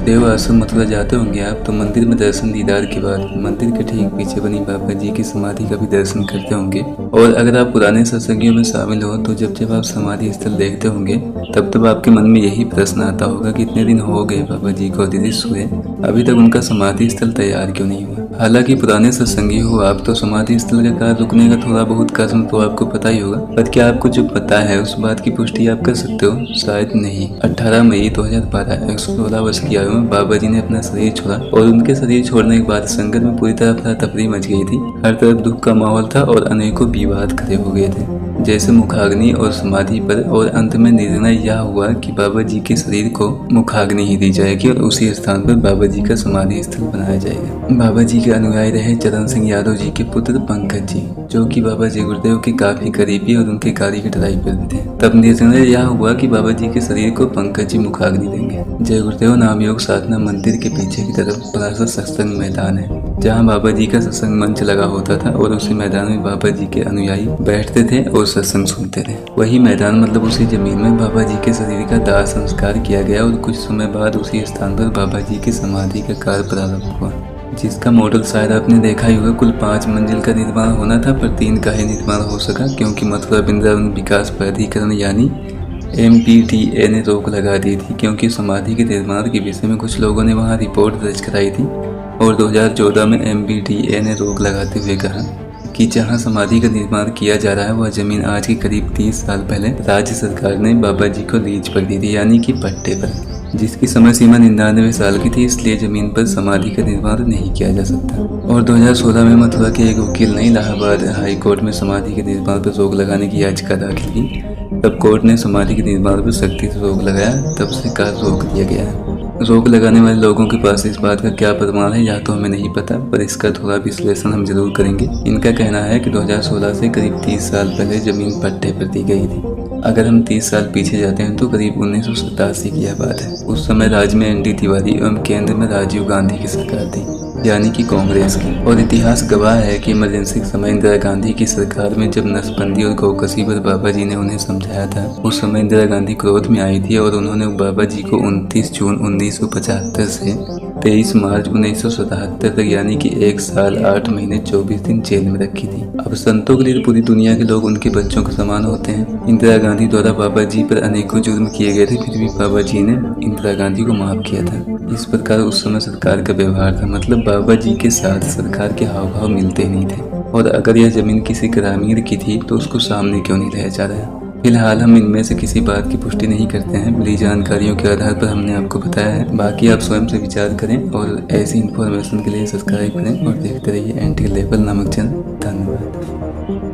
गुरुदेव आश्रम मथुरा जाते होंगे आप, तो मंदिर में दर्शन दीदार के बाद मंदिर के ठीक पीछे बनी बाबा जी की समाधि का भी दर्शन करते होंगे। और अगर आप पुराने सत्संगियों में शामिल हो तो जब जब आप समाधि स्थल देखते होंगे तब आपके मन में यही प्रश्न आता होगा कि इतने दिन हो गए बाबा जी को अदृश्य हुए, अभी तक उनका समाधि स्थल तैयार क्यों नहीं हुआ। हालांकि पुराने सत्संगी हो आप तो समाधि स्थल का कार्य रुकने का थोड़ा बहुत कारण तो आपको पता ही होगा, पर क्या आपको जो पता है उस बात की पुष्टि आप कर सकते हो? शायद नहीं। 18 मई 2012 116 वर्ष की आयु में बाबा जी ने अपना शरीर छोड़ा और उनके शरीर छोड़ने के बाद संगत में पूरी तरह अफरा-तफरी मच गई थी। हर तरफ दुख का माहौल था और अनेकों विवाद खड़े हो गए थे, जैसे मुखाग्नि और समाधि पर। और अंत में निर्णय यह हुआ कि बाबा जी के शरीर को मुखाग्नि ही दी जाएगी और उसी स्थान पर बाबा जी का समाधि स्थल बनाया जाएगा। बाबा जी के अनुयायी रहे चरण सिंह यादव जी के पुत्र पंकज जी, जो कि बाबा जी गुरुदेव के काफी करीबी और उनके गाड़ी के ड्राइवर भी थे। तब निर्णय यह हुआ कि बाबा जी के शरीर को पंकज जी मुखाग्नि देंगे। जय गुरुदेव नामयोग साधना मंदिर के पीछे की तरफ बड़ा सा सत्संग मैदान है, जहाँ बाबा जी का सत्संग मंच लगा होता था और उसी मैदान में बाबा जी के अनुयायी बैठते थे और सत्संग सुनते थे। वही मैदान मतलब उसी जमीन में बाबा जी के शरीर का दाह संस्कार किया गया और कुछ समय बाद उसी स्थान पर बाबा जी की समाधि का कार्य प्रारंभ हुआ, जिसका मॉडल शायद आपने देखा ही होगा। कुल 5 मंजिल का निर्माण होना था, पर 3 का ही निर्माण हो सका क्योंकि मथुरा वृंदावन विकास प्राधिकरण यानी MPTA ने रोक लगा दी थी, क्योंकि समाधि के निर्माण के विषय में कुछ लोगों ने वहां रिपोर्ट दर्ज कराई थी। और 2014 में MPTA ने रोक लगाते हुए कहा कि जहां समाधि का निर्माण किया जा रहा है वह जमीन आज के करीब 30 साल पहले राज्य सरकार ने बाबा जी को लीज पर दी थी, यानी कि पट्टे पर, जिसकी समय सीमा 99 साल की थी। इसलिए जमीन पर समाधि का निर्माण नहीं किया जा सकता। और 2016 में मथुरा के एक वकील ने इलाहाबाद हाई कोर्ट में समाधि के निर्माण पर रोक लगाने की याचिका दाखिल की। तब कोर्ट ने समाधि के निर्माण पर सख्ती से रोक लगाया, तब से कार्य रोक दिया गया है। रोक लगाने वाले लोगों के पास इस बात का क्या प्रमाण है यह तो हमें नहीं पता, पर इसका थोड़ा विश्लेषण हम जरूर करेंगे। इनका कहना है कि 2016 से करीब 30 साल पहले जमीन पट्टे पर दी गई थी। अगर हम 30 साल पीछे जाते हैं तो करीब 1987 की यह बात है। उस समय राज्य में ND तिवारी एवं केंद्र में राजीव गांधी की सरकार थी, यानी कि कांग्रेस की। और इतिहास गवाह है कि इमरजेंसी के समय इंदिरा गांधी की सरकार में जब नसबंदी और गौकसी पर बाबा जी ने उन्हें समझाया था, उस समय इंदिरा गांधी क्रोध में आई थी और उन्होंने बाबा जी को 29 जून 1975 से 23 मार्च 1977 तक, यानी कि 1 साल 8 महीने 24 दिन जेल में रखी थी। अब संतों के लिए पूरी दुनिया के लोग उनके बच्चों के समान होते हैं। इंदिरा गांधी द्वारा बाबा जी पर अनेकों जुर्म किए गए थे, फिर भी बाबा जी ने इंदिरा गांधी को माफ किया था। इस प्रकार उस समय सरकार का व्यवहार था, मतलब बाबा जी के साथ सरकार के हाव भाव मिलते नहीं थे। और अगर यह जमीन किसी ग्रामीण की थी तो उसको सामने क्यों नहीं लाया जा रहा है? फिलहाल हम इनमें से किसी बात की पुष्टि नहीं करते हैं, मिली जानकारियों के आधार पर हमने आपको बताया है। बाकी आप स्वयं से विचार करें और ऐसी इन्फॉर्मेशन के लिए सब्सक्राइब करें और देखते रहिए NT लेवल नामक चैनल। धन्यवाद।